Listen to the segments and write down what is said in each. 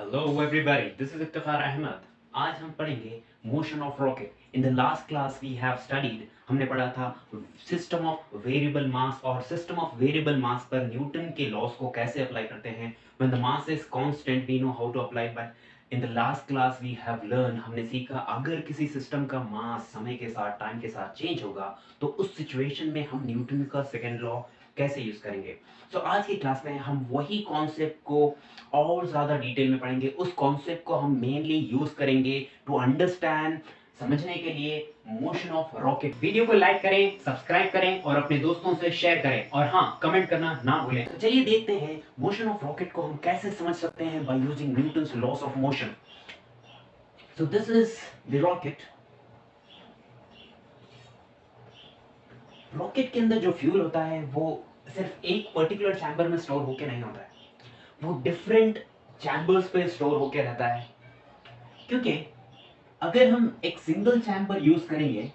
Hello everybody, this is Iftikhar Ahmed. आज हम पढ़ेंगे motion of rocket. In the last class we have studied, हमने पढ़ा था सिस्टम ऑफ वेरिएबल मास और सिस्टम ऑफ वेरिएबल मास पर न्यूटन के लॉज को कैसे अप्लाई करते हैं. When the mass is constant we know how to apply. But in the last class we have learn, हमने सीखा अगर किसी सिस्टम का मास समय के साथ टाइम के साथ चेंज होगा तो उस सिचुएशन में हम न्यूटन का सेकेंड लॉ कैसे यूज करेंगे. सो आज की क्लास में हम वही कॉन्सेप्ट को और ज्यादा डिटेल में पढ़ेंगे. उस कॉन्सेप्ट को हम मेनली यूज करेंगे टू अंडरस्टैंड, समझने के लिए मोशन ऑफ रॉकेट. वीडियो को लाइक करें, सब्सक्राइब करें और अपने दोस्तों से शेयर करें और हाँ, कमेंट करना ना भूलें. तो चलिए देखते हैं मोशन ऑफ रॉकेट को हम कैसे समझ सकते हैं by using Newton's loss of motion. So this is the rocket. Rocket के अंदर जो फ्यूल होता है वो सिर्फ एक पर्टिकुलर चैम्बर में स्टोर होके नहीं होता है, वो डिफरेंट चैम्बर्स पे स्टोर होके रहता है. क्योंकि अगर हम एक सिंगल चैम्बर यूज करेंगे,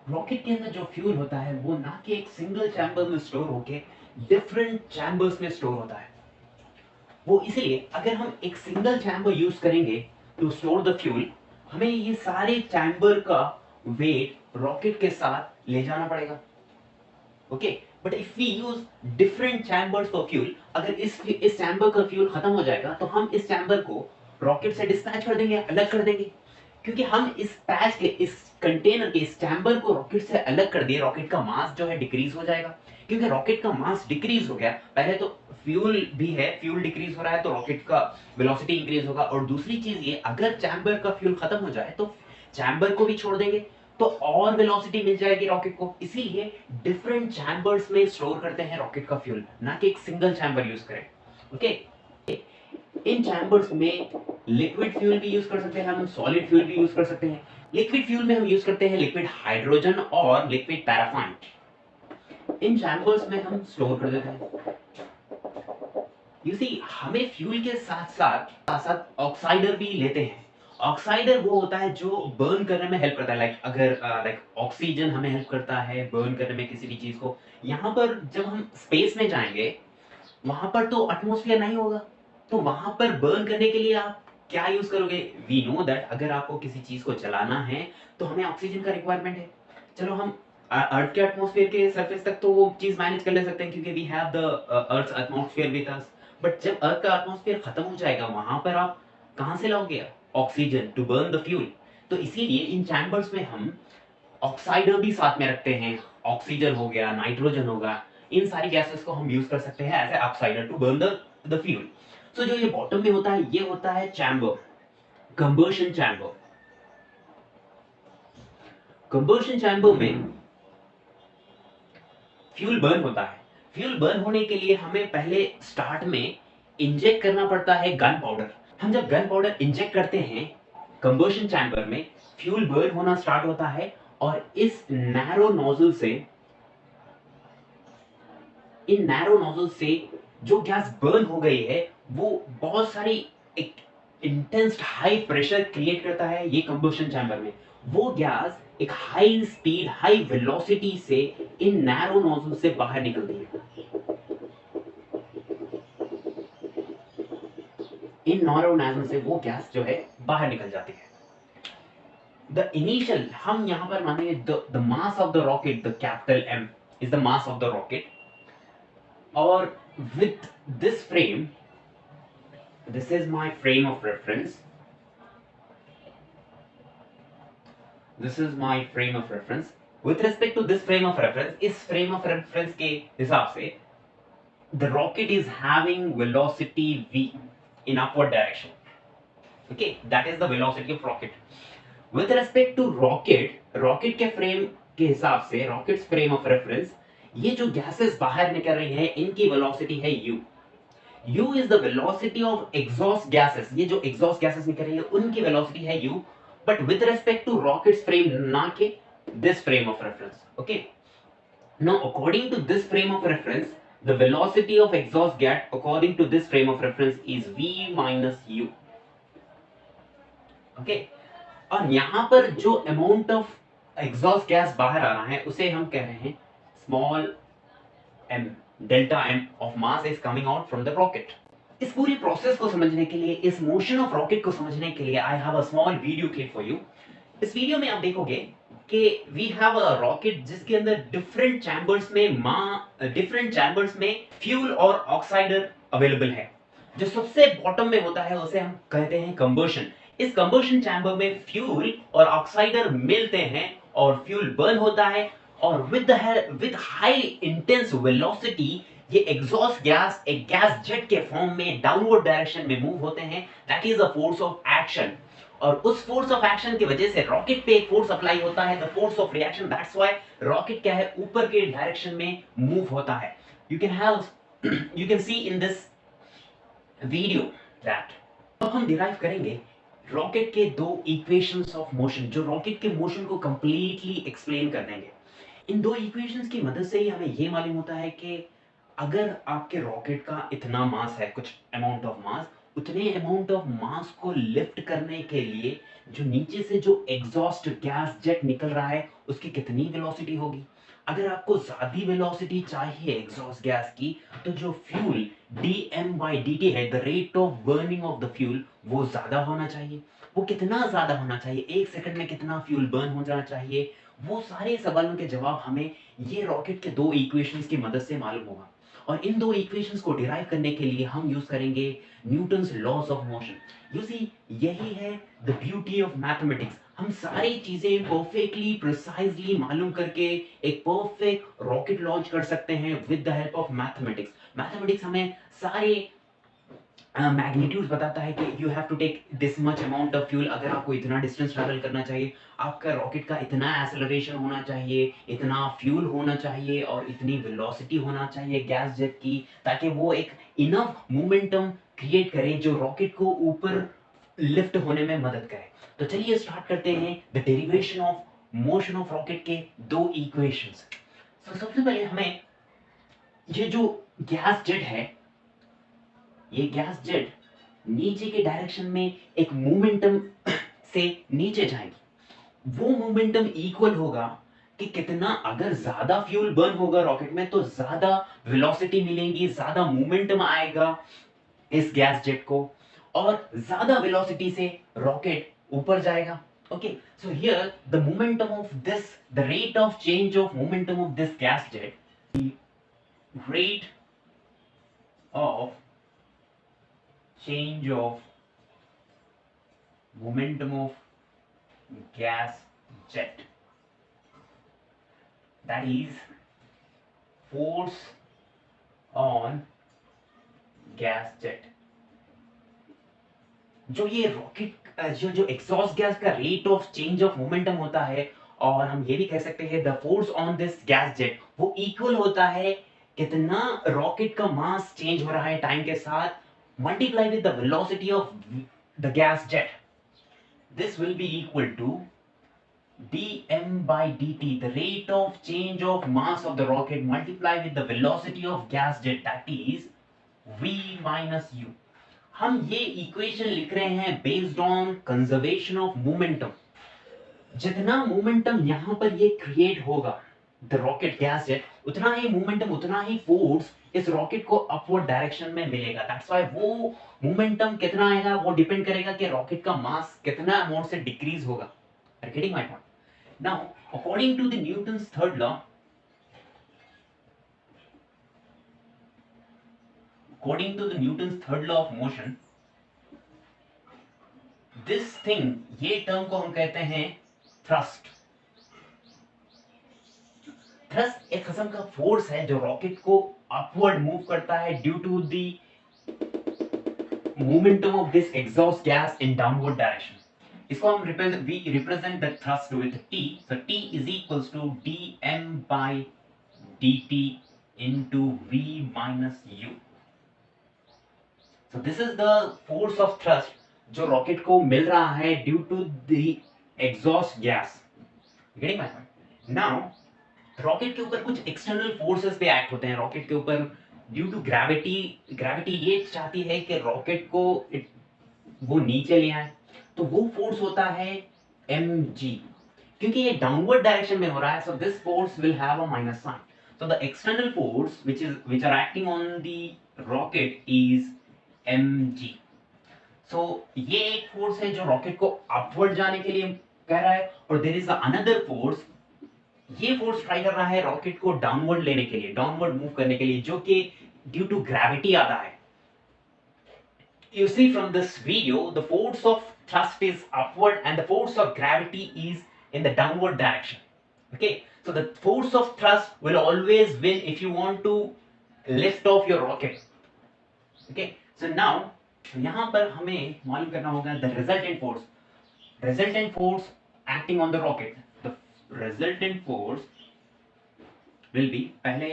रॉकेट के अंदर जो फ्यूल होता है वो ना कि एक सिंगल चैम्बर में स्टोर होके डिफरेंट चैम्बर्स में स्टोर होता है. वो इसलिए अगर हम एक सिंगल चैम्बर यूज करेंगे टू स्टोर द फ्यूल, हमें ये सारे चैम्बर का वेट रॉकेट के साथ ले जाना पड़ेगा. Okay, but if we use different chambers for fuel, अगर इस चैम्बर का फ्यूल खत्म हो जाएगा तो हम इस चैम्बर को रॉकेट से डिस्पैच कर देंगे, अलग कर देंगे. क्योंकि हम इस पैच के, इस कंटेनर के, इस चैम्बर को रॉकेट से अलग कर दिए, रॉकेट का मास जो है डिक्रीज हो जाएगा. क्योंकि रॉकेट का मास डिक्रीज हो गया, पहले तो फ्यूल भी है, फ्यूल डिक्रीज हो रहा है तो रॉकेट का वेलोसिटी इंक्रीज होगा. और दूसरी चीज ये, अगर चैम्बर का फ्यूल खत्म हो जाए तो चैम्बर को भी छोड़ देंगे तो और वेलोसिटी मिल जाएगी रॉकेट को. इसीलिए डिफरेंट चैम्बर्स में स्टोर करते हैं रॉकेट का फ्यूल, ना कि एक सिंगल चैम्बर यूज करें. ओके, इन चैम्बर्स में लिक्विड फ्यूल भी यूज कर सकते हैं, हम सॉलिड फ्यूल भी यूज कर सकते हैं. लिक्विड फ्यूल में हम यूज करते हैं लिक्विड हाइड्रोजन और लिक्विड पैराफाइन. इन चैम्बर्स में हम स्टोर कर देते हैं. यू सी, हमें फ्यूल के साथ साथ ऑक्साइडर भी लेते हैं. ऑक्साइडर वो होता है जो बर्न करने में हेल्प करता है. लाइक ऑक्सीजन हमें हेल्प करता है बर्न करने में किसी भी चीज को. यहाँ पर जब हम स्पेस में जाएंगे, वहां पर तो एटमॉस्फेयर नहीं होगा, तो वहां पर बर्न करने के लिए आप क्या यूज करोगे. वी नो दैट अगर आपको किसी चीज को जलाना है तो हमें ऑक्सीजन का रिक्वायरमेंट है. चलो हम अर्थ के एटमॉस्फेयर के सरफेस तक तो वो चीज मैनेज कर ले सकते हैं क्योंकि we have the earth atmosphere with us. But जब अर्थ का एटमॉस्फेयर खत्म हो जाएगा, वहां पर आप कहां से लाओगे oxygen to burn the fuel. तो इसीलिए इन चैम्बर्स में हम ऑक्साइडर भी साथ में रखते हैं. ऑक्सीजन हो गया, नाइट्रोजन होगा, इन सारी गैसेस को हम यूज कर सकते हैं as a oxidiser to burn the fuel. So जो ये बॉटम में होता है ये होता है chamber, combustion chamber. Combustion chamber में फ्यूल बर्न होता है. फ्यूल बर्न होने के लिए हमें पहले स्टार्ट में इंजेक्ट करना पड़ता है गन पाउडर. हम जब गन पाउडर इंजेक्ट करते हैं कंबर्शन चैम्बर में, फ्यूल बर्न होना स्टार्ट होता है और इन नैरो नोजल से जो गैस बर्न हो गई है वो बहुत सारी एक इंटेंस हाई प्रेशर क्रिएट करता है ये कंबशन चैम्बर में. वो गैस एक हाई स्पीड, हाई वेलोसिटी से इन नैरो नोजल से बाहर निकलती है. इन नैरो नोजल से वो गैस जो है बाहर निकल जाती है. द इनिशियल, हम यहां पर मानेंगे the mass of the rocket, the capital M is the mass of the rocket. और with this frame, this is my frame of reference. This is my frame of reference. With respect to this frame of reference, इस frame of reference के हिसाब से the rocket is having velocity v in upward direction. Okay, that is the velocity of rocket. With respect to rocket के frame के हिसाब से, rocket's frame of reference, ये जो gases बाहर निकल रही हैं इनकी velocity है u. u is the velocity of exhaust gases. ये जो exhaust gases निकल रही है उनकी velocity है u. But with respect to rocket's frame, ना के this frame of reference. Okay. Now according to this frame of reference, the velocity of exhaust gas according to this frame of reference is v minus u. Okay. और यहाँ पर जो amount of exhaust gas बाहर आ रहा है उसे हम कह रहे हैं small m, delta m of mass is coming out from the rocket. इस पूरी प्रोसेस को समझने के लिए, इस मोशन ऑफ रॉकेट को समझने के लिए I have a small video clip for you. इस वीडियो में आप देखोगे कि वी हैव अ रॉकेट जिसके अंदर डिफरेंट चैम्बर्स में फ्यूल और ऑक्साइडर अवेलेबल है। जो सबसे बॉटम में होता है उसे हम कहते हैं कंबशन। इस कंबशन चैम्बर में फ्यूल और ऑक्साइडर मिलते हैं और फ्यूल बर्न होता है, और विद हाई इंटेंस वेलोसिटी ये एग्जॉस्ट गैस एक गैस जेट के फॉर्म में डाउनवर्ड डायरेक्शन में मूव होते हैं। That is the force of action. और उस फोर्स ऑफ एक्शन की वजह से रॉकेट पे एक फोर्स अप्लाई होता है, the force of reaction. That's why rocket क्या है, ऊपर के डायरेक्शन में मूव होता है। You can see in this video that. अब हम डिराइव करेंगे रॉकेट के दो इक्वेशंस ऑफ मोशन, जो रॉकेट के मोशन को कंप्लीटली एक्सप्लेन कर देंगे। इन दो इक्वेशंस की मदद से ही हमें यह मालूम होता है कि अगर आपके रॉकेट का इतना मास है, कुछ अमाउंट ऑफ मास, उतने अमाउंट ऑफ मास को लिफ्ट करने के लिए जो नीचे से जो एग्जॉस्ट गैस जेट निकल रहा है उसकी कितनी वेलोसिटी होगी। अगर आपको ज्यादा वेलोसिटी चाहिए एग्जॉस्ट गैस की, तो जो फ्यूल dm/dt है, the rate of burning of the fuel, वो ज्यादा होना चाहिए। वो कितना ज्यादा होना चाहिए, एक सेकंड में कितना फ्यूल बर्न हो जाना चाहिए, वो सारे सवालों के जवाब हमें ये रॉकेट के दो इक्वेशंस की मदद से मालूम होगा। और इन दो इक्वेशंस को डिराइव करने के लिए हम यूज करेंगे Newton's laws of motion. You see, यही है द ब्यूटी ऑफ मैथमेटिक्स। हम सारी चीजें परफेक्टली प्रिसाइजली मालूम करके एक परफेक्ट रॉकेट लॉन्च कर सकते हैं with the help of mathematics. Mathematics हमें सारे मैग्नीट्यूड बताता है कि you have to take this much amount of fuel. अगर आपको इतना डिस्टेंस ट्रैवल करना चाहिए, आपका रॉकेट का इतना एक्सेलरेशन होना चाहिए, इतना फ्यूल होना चाहिए और इतनी वेलोसिटी होना चाहिए गैस जेट की, ताकि वो एक इनफ मोमेंटम क्रिएट करे जो रॉकेट को ऊपर लिफ्ट होने में मदद करे। तो चलिए स्टार्ट करते हैं the derivation of motion of rocket के दो इक्वेशंस। सबसे पहले हमें ये जो गैस जेट है, ये गैस जेट नीचे के डायरेक्शन में एक मोमेंटम से नीचे जाएगी। वो मोमेंटम इक्वल होगा कि कितना, अगर ज्यादा फ्यूल बर्न होगा रॉकेट में तो ज्यादा वेलोसिटी मिलेगी, ज्यादा मोमेंटम आएगा इस गैस जेट को, और ज्यादा वेलोसिटी से रॉकेट ऊपर जाएगा। Okay, so here the momentum of this, the rate of change of momentum of this gas jet, rate of change of momentum of gas jet, that is force on gas jet। जो ये rocket जो exhaust gas का rate of change of momentum होता है, और हम ये भी कह सकते हैं the force on this gas jet, वो इक्वल होता है कितना रॉकेट का मास चेंज हो रहा है टाइम के साथ, multiply with the velocity of the gas jet. This will be equal to dm/dt, the rate of change of mass of the rocket multiplied with the velocity of gas jet, that is v minus u। हम ये equation लिख रहे हैं based on conservation of momentum. जितना momentum यहां पर ये create होगा द रॉकेट गैस जेट, उतना ही मोमेंटम, उतना ही फोर्स इस रॉकेट को अपवर्ड डायरेक्शन में मिलेगा। दैट्स व्हाई वो मोमेंटम कितना आएगा वो डिपेंड करेगा कि रॉकेट का मास कितना अमाउंट से डिक्रीज होगा। Are you getting my point? Now according to the Newton's third law, according to the Newton's third law of motion, this thing, ये टर्म को हम कहते हैं थ्रस्ट। थ्रस्ट एक किस्म का फोर्स है जो रॉकेट को अपवर्ड मूव करता है due to the momentum of this exhaust gas in downward direction. इसको हम represent the thrust with T। So T is equals to dm/dt into v minus u। So this is the force of thrust जो rocket को मिल रहा है due to the exhaust gas. Getting my point? Now rocket के ऊपर कुछ external forces भी act होते हैं रॉकेट के ऊपर ड्यू टू ग्रेविटी। ग्रेविटी ये चाहती है कि रॉकेट को वो नीचे ले आए, तो वो फोर्स होता है mg। क्योंकि ये डाउनवर्ड डायरेक्शन में हो रहा है, so this force will have a minus sign. So the external force which are acting on the rocket is mg। So ये एक फोर्स है जो रॉकेट को अपवर्ड जाने के लिए कह रहा है, और देयर इज अनदर फोर्स, ये फोर्स ट्राई कर रहा है रॉकेट को डाउनवर्ड लेने के लिए, डाउनवर्ड मूव करने के लिए, जो कि ड्यू टू ग्रेविटी आता है। You see from this video, the force of thrust is upward and the force of gravity is in the downward direction. Okay, so the force of thrust will always win if you want to lift off your rocket. Okay, so now यहाँ पर हमें मालूम करना होगा the resultant force acting on the rocket. The resultant force will be पहले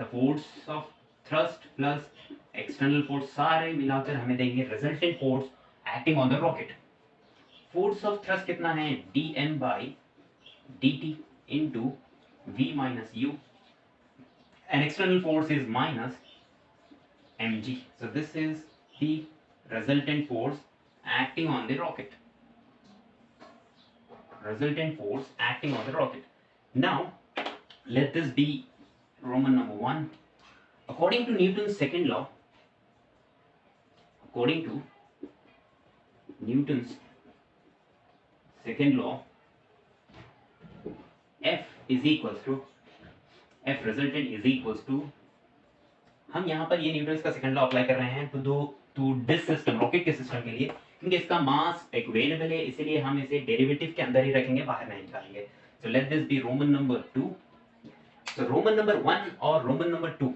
the force of thrust plus external force सारे मिलाकर हमें देंगे resultant force acting on the rocket. Force of thrust कितना है, dm by dt into v minus u, and external force is minus mg. So this is the resultant force acting on the rocket. Resultant force acting on the rocket. Now let this be Roman number 1. According to Newton's second law, F resultant is equals to, हम यहाँ पर ये Newton का second law apply कर रहे हैं to this system, rocket के system के लिए, क्योंकि इसका मास इक्विवेलेबल है, इसलिए हम इसे डेरिवेटिव के अंदर ही रखेंगे, बाहर नहीं निकालेंगे। So let this be Roman number 2, so Roman number 1 और Roman number 2।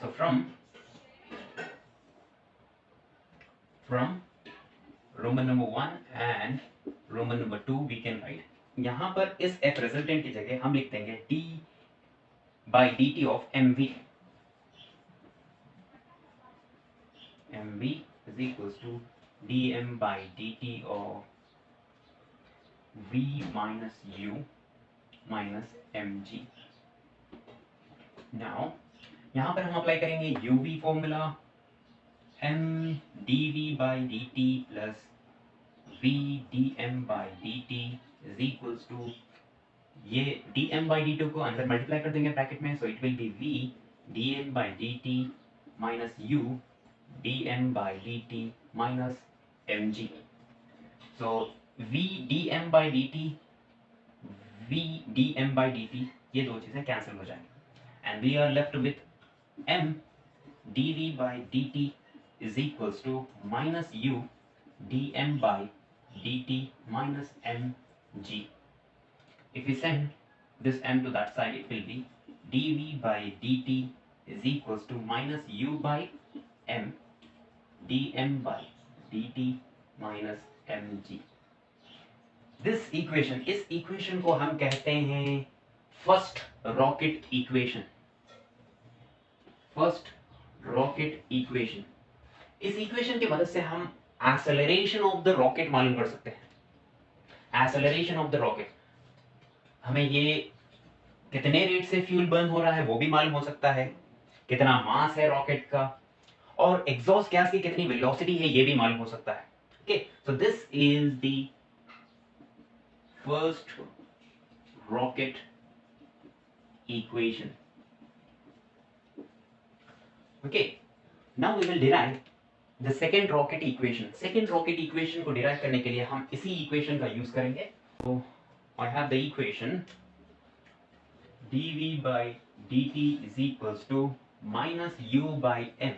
So from Roman number 1 and Roman number 2 we can write, यहाँ पर इस F रिजल्टेंट की जगह हम लिख देंगे d by dt of mv is equals to dm by dt of v minus u minus mg. Now यहाँ पर हम अप्लाई करेंगे uv formula, m dv by dt plus v dm by dt is equals to, ये dm by dt को अंदर multiply कर देंगे bracket में, so it will be v dm by dt minus u dm by dt minus mg. So v dm by dt ये दो चीजें cancel हो जाएंगी, and we are left with m dv by dt is equals to minus u dm by dt minus mg. If we send this m to that side, it will be dv by dt is equals to minus u by m dm by dt minus mg. This equation, इस equation को हम कहते हैं first rocket equation. इस equation की मदद से हम एक्सेलरेशन ऑफ द रॉकेट मालूम कर सकते हैं। एक्सेलरेशन ऑफ द रॉकेट, हमें ये कितने रेट से फ्यूल बर्न हो रहा है वो भी मालूम हो सकता है, कितना मास है रॉकेट का, और एग्जॉस्ट गैस की कितनी वेलोसिटी है ये भी मालूम हो सकता है। Okay, so this is the first rocket equation. Okay, now we will derive the second rocket equation. Second rocket equation को डिराइव करने के लिए हम इसी इक्वेशन का यूज करेंगे। तो I have the equation dv by dt is equals to minus u by m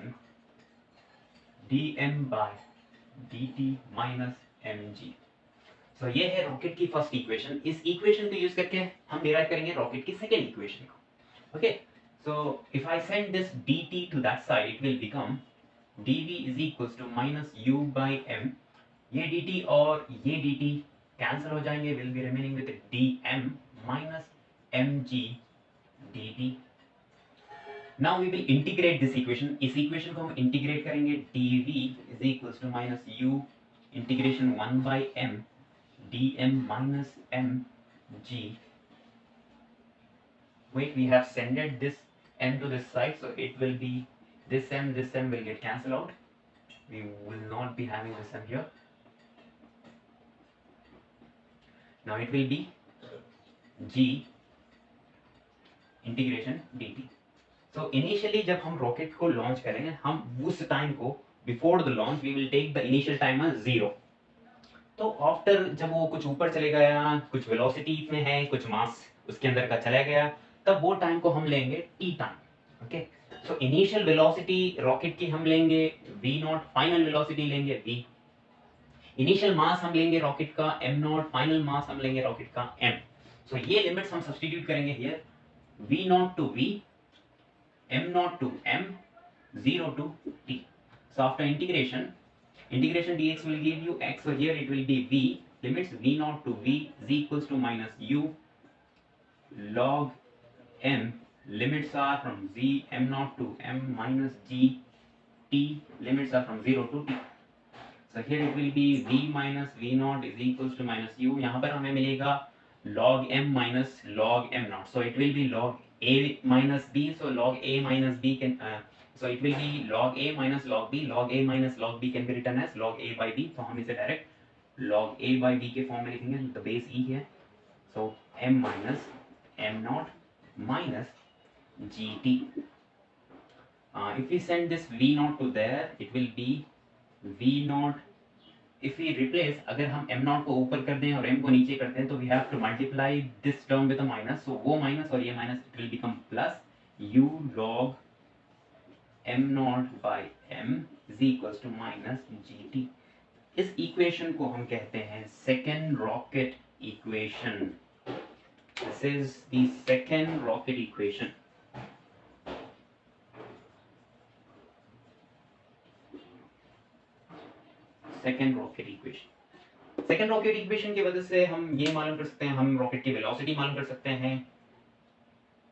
dm by dt minus mg. So ये है रॉकेट की फर्स्ट इक्वेशन। इस इक्वेशन को यूज करके हम डिराइव करेंगे रॉकेट की सेकेंड इक्वेशन को। Okay, so if I send this dt to that side, it will become dv is equals to minus u by m. ये dt और ये dt कैंसिल हो जाएंगे, will be remaining with dm minus mg dt. Now we will integrate this equation. इस equation को हम integrate करेंगे, dv is equals to minus u integration 1 by m dm minus mg. Wait, we have sended this m to this side, so it will be this m will get cancelled out. We will not be having this m here. Now it will be g integration dt. So initially जब हम rocket को launch करेंगे, हम उस time को before the launch we will take the initial time as 0। तो after जब वो कुछ ऊपर चले गया, कुछ वेलोसिटी में है, कुछ मास उसके अंदर का चला गया, तब वो टाइम को हम लेंगे T time. Okay, so initial velocity rocket की हम लेंगे v नॉट, फाइनल वेलोसिटी लेंगे v। इनिशियल मास हम लेंगे रॉकेट का m नॉट, फाइनल मास हम लेंगे रॉकेट का m। सो ये लिमिट्स हम सब्स्टिट्यूट करेंगे here, v naught to v, m naught to m, 0 to t। So after integration dx will give you x, so here it will be v, limits v naught to v is equals to minus u log m, limits are from z m naught to m minus g t, limits are from 0 to t। So here it will be v minus v naught is equals to minus u, यहाँ पर हमें मिलेगा log m minus log m naught, so it will be log a minus b, so log a minus b can so it will be log a minus log b, log a minus log b can be written as log a by b, तो हम इसे direct log a by b के form में लिखेंगे, the base e है, so m minus m naught minus gt। If we send this v naught to there, it will be v naught, if we replace, अगर हम m naught को ऊपर कर दें और m को नीचे करते हैं तो we have to multiply this term with a minus, so वो minus और ये minus it will become plus u log m naught by m is equals to minus gt। इस इक्वेशन को हम कहते हैं second rocket equation. This is the second rocket equation. Second rocket equation, second rocket equation की वजह से हम ये मालूम कर सकते हैं, हम रॉकेट की वेलोसिटी मालूम कर सकते हैं,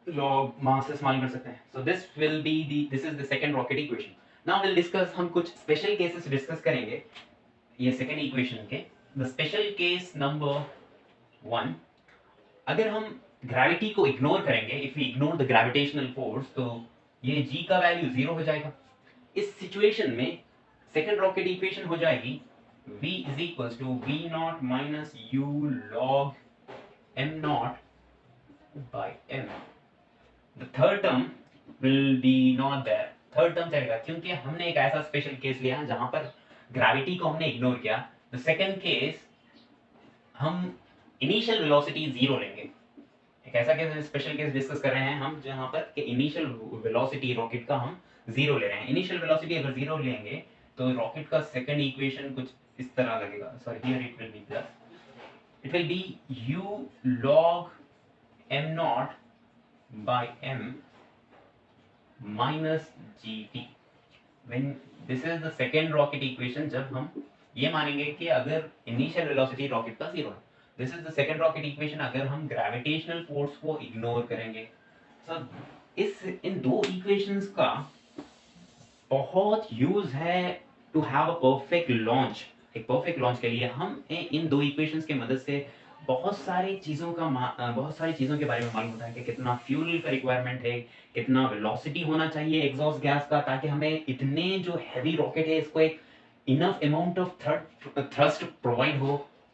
log masses मालूम कर सकते हैं। so this will be the, this is the second rocket equation। now we'll discuss, हम कुछ स्पेशल केसेस डिस्कस करेंगे ये सेकेंड इक्वेशन के। द स्पेशल केस नंबर 1, अगर हम ग्रेविटी को इग्नोर करेंगे, if we ignore the gravitational force, तो ये g का वैल्यू 0 हो जाएगा। इस सिचुएशन में सेकेंड रॉकेट इक्वेशन हो जाएगी v is equals to v naught minus u log m naught by m। The third term will be not there, third term चलेगा क्योंकि हमने एक ऐसा स्पेशल केस लिया जहां पर ग्रेविटी को हमने इग्नोर किया। द सेकेंड केस हम इनिशियल वेलोसिटी 0 लेंगे, एक ऐसा केस स्पेशल केस डिस्कस कर रहे हैं हम जहां पर कि इनिशियल वेलोसिटी रॉकेट का हम 0 ले रहे हैं। इनिशियल वेलोसिटी अगर 0 लेंगे तो रॉकेट का सेकेंड इक्वेशन कुछ इस तरह लगेगा, sorry here it will be plus, it will be u log m naught by m minus gt। when this is the second rocket equation, जब हम ये मानेंगे कि अगर इनिशियल वेलोसिटी रॉकेट का 0 है, this is the second rocket equation अगर हम ग्रेविटेशनल फोर्स को इग्नोर करेंगे। सो इस इन दो इक्वेशंस का बहुत यूज है to have a perfect launch. एक परफेक्ट लॉन्च के लिए हम इन दो इक्वेशंस की मदद से बहुत सारी चीज़ों के बारे में मालूम होता है कि कितना फ्यूल का रिक्वायरमेंट है, कितना वेलोसिटी होना चाहिए एग्जॉस्ट गैस का, ताकि हमें इतने जो हैवी रॉकेट है इसको एक enough amount of thrust provide हो।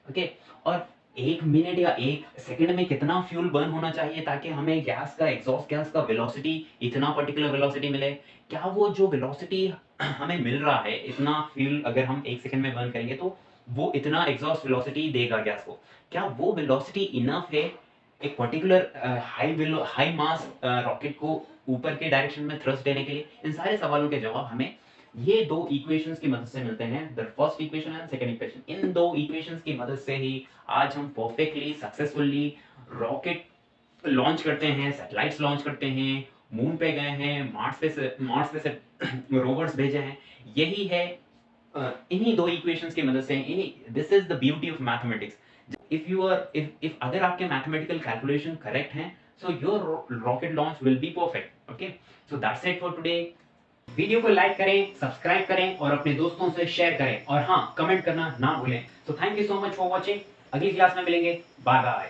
ओके, और 1 मिनट या 1 सेकंड में कितना फ्यूल बर्न होना चाहिए ताकि हमें गैस का, एग्जॉस्ट गैस का वेलोसिटी इतना पर्टिकुलर वेलोसिटी मिले। क्या वो जो वेलोसिटी हमें मिल रहा है, इतना फ्यूल अगर हम 1 सेकंड में बर्न करेंगे तो वो इतना एग्जॉस्ट वेलोसिटी देगा गैस को, क्या वो वेलोसिटी इनफ है एक पर्टिकुलर हाई मास रॉकेट को ऊपर के डायरेक्शन में थ्रस्ट देने के लिए? इन सारे सवालों के जवाब हमें ये दो इक्वेशंस की मदद से मिलते हैं, the first equation and second equation. इन दो इक्वेशंस की मदद से ही आज हम परफेक्टली सक्सेसफुली रॉकेट लॉन्च करते हैं, सैटेलाइट्स लॉन्च करते हैं, मून पे गए हैं, मार्स पे से रोवर्स भेजे हैं। यही है इन्हीं दो इक्वेशंस की मदद से, इन्हीं this is the beauty of mathematics. if अगर आपके मैथमेटिकल कैलकुलेशन करेक्ट हैं, so your rocket launch will be perfect। okay, so that's it for today। Video को लाइक करें, सब्सक्राइब करें और अपने दोस्तों से शेयर करें, और हाँ, कमेंट करना ना भूलें। so thank you so much for watching। अगली क्लास में मिलेंगे, बाय बाय।